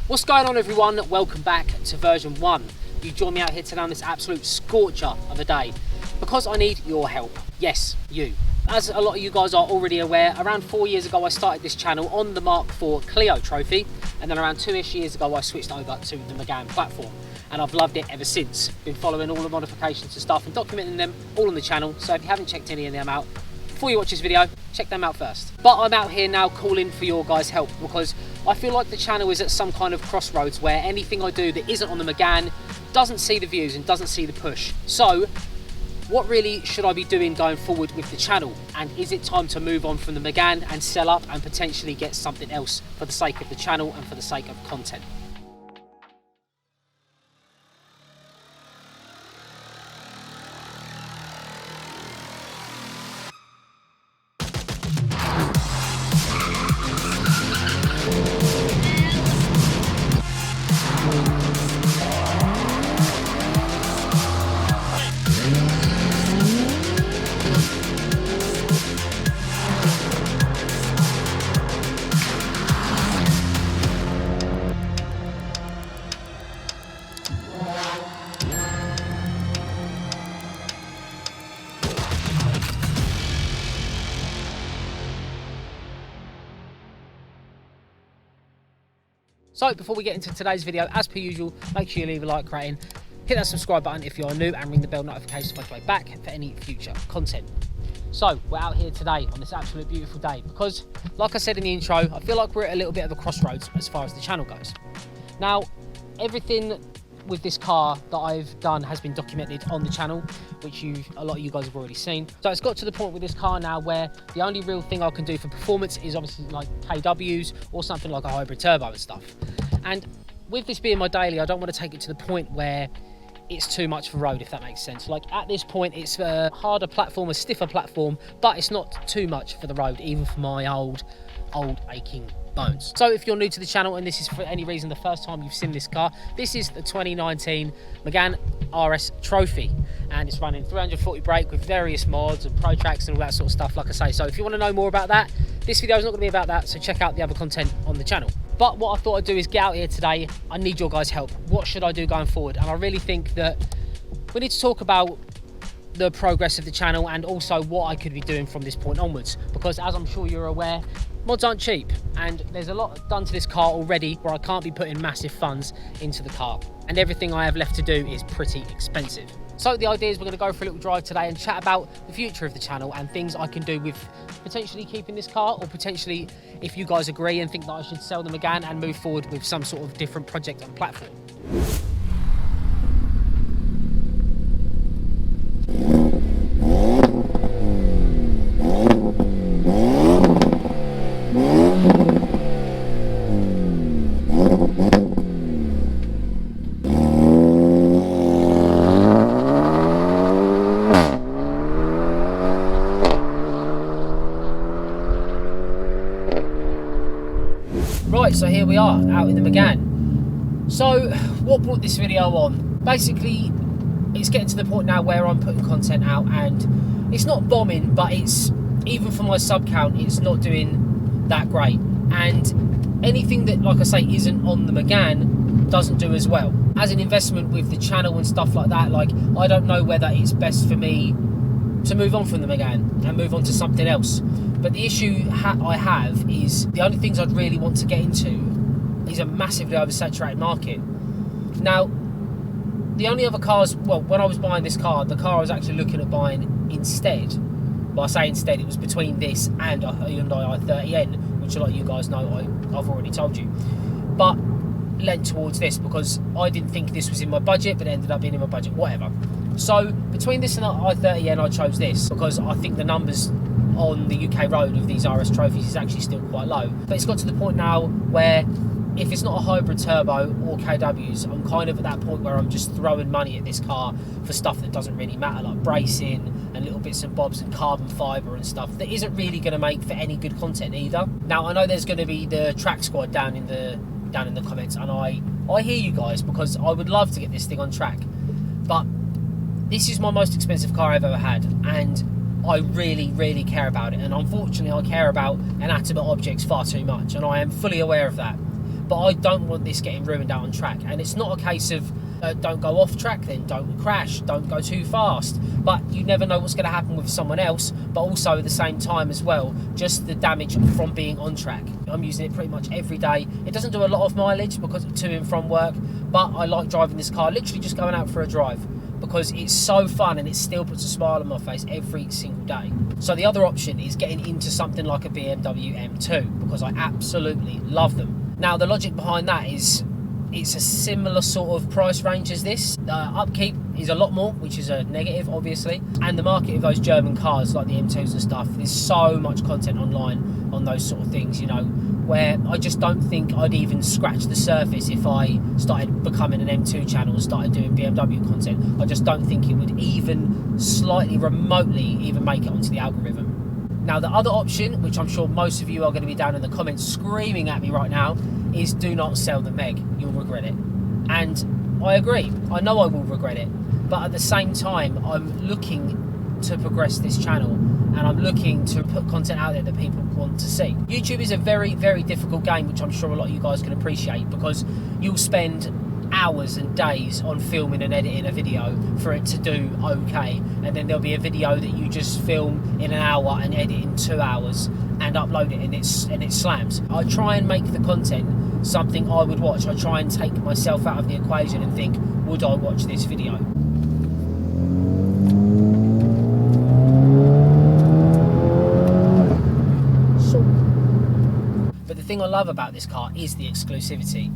What's going on, everyone? Welcome back to version 1. You join me out here today on this absolute scorcher of a day because I need your help. Yes, you. As a lot of you guys are already aware, around 4 years ago I started this channel on the Mark IV Clio trophy, and then around 2-ish years ago I switched over to the Megane platform, and I've loved it ever since. Been following all the modifications and stuff and documenting them all on the channel, so if you haven't checked any of them out, before you watch this video, check them out first. But I'm out here now calling for your guys' help because I feel like the channel is at some kind of crossroads where anything I do that isn't on the Megane doesn't see the views and doesn't see the push. So what really should I be doing going forward with the channel? And is it time to move on from the Megane and sell up and potentially get something else for the sake of the channel and for the sake of content? So before we get into today's video, as per usual, make sure you leave a like rating, hit that subscribe button if you are new, and ring the bell notification to find your way back for any future content. So we're out here today on this absolute beautiful day because, like I said in the intro, I feel like we're at a little bit of a crossroads as far as the channel goes. Now, everything with this car that I've done has been documented on the channel, which a lot of you guys have already seen. So it's got to the point with this car now where the only real thing I can do for performance is obviously like KWs or something like a hybrid turbo and stuff. And with this being my daily, I don't want to take it to the point where it's too much for road, if that makes sense. Like at this point, it's a harder platform, a stiffer platform, but it's not too much for the road, even for my old aching bones. So if you're new to the channel and this is for any reason the first time you've seen this car, this is the 2019 Megane RS Trophy, and it's running 340 brake with various mods and pro tracks and all that sort of stuff, like I say. So if you want to know more about that, this video is not going to be about that, so check out the other content on the channel. But what I thought I'd do is get out here today. I need your guys' help. What should I do going forward? And I really think that we need to talk about the progress of the channel and also what I could be doing from this point onwards, because as I'm sure you're aware, mods aren't cheap, and there's a lot done to this car already where I can't be putting massive funds into the car, and everything I have left to do is pretty expensive. So the idea is we're going to go for a little drive today and chat about the future of the channel and things I can do with potentially keeping this car, or potentially, if you guys agree and think that I should sell the Megane and move forward with some sort of different project and platform. Right, so here we are out in the Megane. So what brought this video on? Basically, it's getting to the point now where I'm putting content out and it's not bombing, but it's, even for my sub count, it's not doing that great. And anything that, like I say, isn't on the Megane doesn't do as well. As an investment with the channel and stuff like that, like, I don't know whether it's best for me to move on from the Megane and move on to something else. But the issue I have is the only things I'd really want to get into is a massively oversaturated market. Now, the only other cars, well, when I was buying this car, the car I was actually looking at buying instead, well, I say instead, it was between this and a Hyundai i30N, which a lot of you guys know I've already told you. But lent towards this because I didn't think this was in my budget, but it ended up being in my budget, whatever. So between this and the i30N, I chose this because I think the numbers on the UK road of these RS trophies is actually still quite low. But it's got to the point now where if it's not a hybrid turbo or KWs, I'm kind of at that point where I'm just throwing money at this car for stuff that doesn't really matter, like bracing and little bits and bobs and carbon fibre and stuff that isn't really going to make for any good content either. Now, I know there's going to be the track squad down in the comments, and I hear you guys, because I would love to get this thing on track. But this is my most expensive car I've ever had, and I really care about it, and unfortunately I care about inanimate objects far too much, and I am fully aware of that. But I don't want this getting ruined out on track, and it's not a case of don't go off track, then don't crash, don't go too fast, but you never know what's going to happen with someone else. But also at the same time as well, just the damage from being on track. I'm using it pretty much every day. It doesn't do a lot of mileage because of to and from work, but I like driving this car, literally just going out for a drive, because it's so fun and it still puts a smile on my face every single day. So the other option is getting into something like a BMW M2, because I absolutely love them. Now the logic behind that is it's a similar sort of price range as this. Upkeep is a lot more, which is a negative obviously, and the market of those German cars like the M2s and stuff, there's so much content online on those sort of things, you know, where I just don't think I'd even scratch the surface if I started becoming an M2 channel and started doing BMW content. I just don't think it would even slightly remotely even make it onto the algorithm. Now the other option, which I'm sure most of you are going to be down in the comments screaming at me right now, is do not sell the Meg, you'll regret it. And I agree, I know I will regret it, but at the same time I'm looking to progress this channel, and I'm looking to put content out there that people want to see. YouTube is a very difficult game, which I'm sure a lot of you guys can appreciate, because you'll spend hours and days on filming and editing a video for it to do okay, and then there'll be a video that you just film in an hour and edit in 2 hours and upload it, and it slams. I try and make the content something I would watch. I try and take myself out of the equation and think, would I watch this video? But the thing I love about this car is the exclusivity.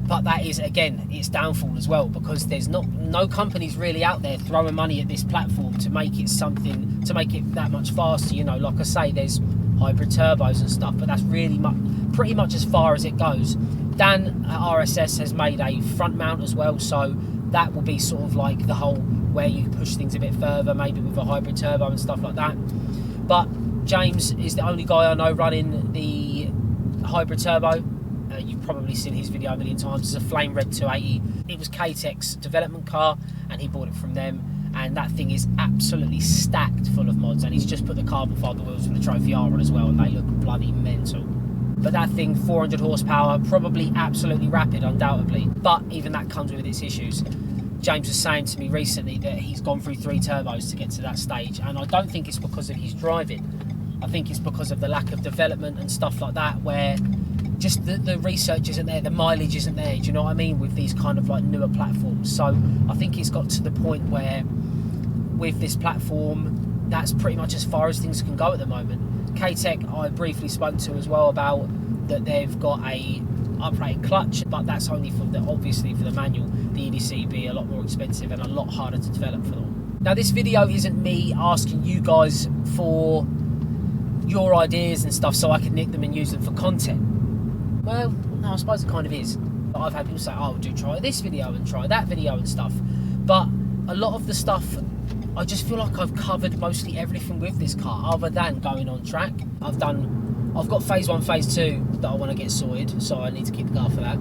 But that is, again, its downfall as well, because there's no companies really out there throwing money at this platform to make it something, to make it that much faster. You know, like I say, there's hybrid turbos and stuff, but that's really pretty much as far as it goes. Dan at RSS has made a front mount as well, so that will be sort of like the whole where you push things a bit further, maybe with a hybrid turbo and stuff like that. But James is the only guy I know running the hybrid turbo. You've probably seen his video a million times. It's a Flame Red 280. It was K-Tech's development car, and he bought it from them, and that thing is absolutely stacked full of mods, and he's just put the carbon fibre wheels from the Trophy R on as well, and they look bloody mental. But that thing, 400 horsepower, probably absolutely rapid, undoubtedly, but even that comes with its issues. James was saying to me recently that he's gone through 3 turbos to get to that stage, and I don't think it's because of his driving. I think it's because of the lack of development and stuff like that, where just the research isn't there, the mileage isn't there, do you know what I mean, with these kind of like newer platforms. So I think it's got to the point where with this platform, that's pretty much as far as things can go at the moment. K-Tech I briefly spoke to as well about that they've got a uprated clutch, but that's only for the, obviously for the manual. The EDC be a lot more expensive and a lot harder to develop for them. Now this video isn't me asking you guys for your ideas and stuff so I can nick them and use them for content. Well, no, I suppose it kind of is. But I've had people say, oh, do try this video and try that video and stuff. But a lot of the stuff, I just feel like I've covered mostly everything with this car, other than going on track. I've got phase 1, phase 2 that I want to get sorted, so I need to keep the car for that.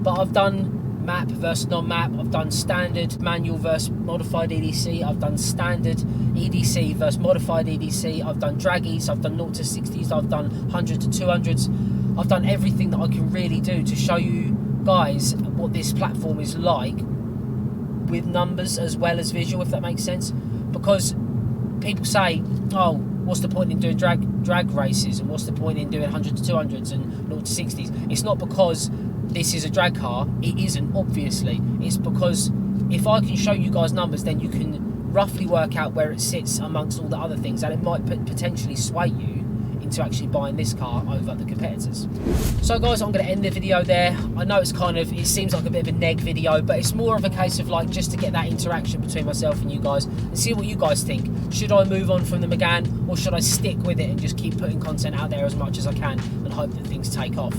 But I've done map versus non-map. I've done standard manual versus modified EDC. I've done standard EDC versus modified EDC. I've done draggies. I've done 0 to 60s. I've done 100 to 200s. I've done everything that I can really do to show you guys what this platform is like, with numbers as well as visual, if that makes sense. Because people say, oh, what's the point in doing drag races, and what's the point in doing 100 to 200s and 0 to 60s? It's not because this is a drag car. It isn't, obviously. It's because if I can show you guys numbers, then you can roughly work out where it sits amongst all the other things, and it might potentially sway you into actually buying this car over the competitors. So guys, I'm going to end the video there. I know it seems like a bit of a neg video, but it's more of a case of like just to get that interaction between myself and you guys and see what you guys think. Should I move on from the Megane, or should I stick with it and just keep putting content out there as much as I can and hope that things take off?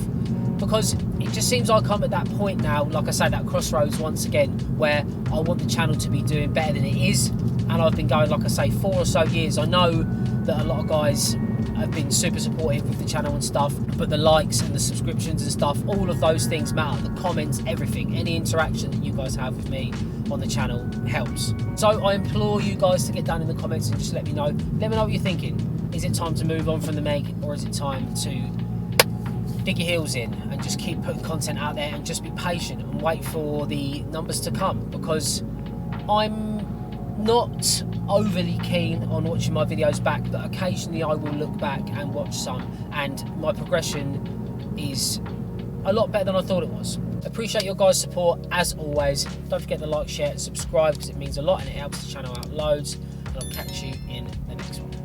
Because it just seems like I'm at that point now, like I say, that crossroads once again, where I want the channel to be doing better than it is, and I've been going, like I say, 4 or so years. I know that a lot of guys have been super supportive with the channel and stuff, but the likes and the subscriptions and stuff, all of those things matter. The comments, everything, any interaction that you guys have with me on the channel helps. So I implore you guys to get down in the comments and just let me know what you're thinking. Is it time to move on from the Meg, or is it time to dig your heels in and just keep putting content out there and just be patient and wait for the numbers to come? Because I'm not overly keen on watching my videos back, but occasionally I will look back and watch some, and my progression is a lot better than I thought it was. Appreciate your guys' support as always. Don't forget to like, share and subscribe, because it means a lot and it helps the channel out loads, and I'll catch you in the next one.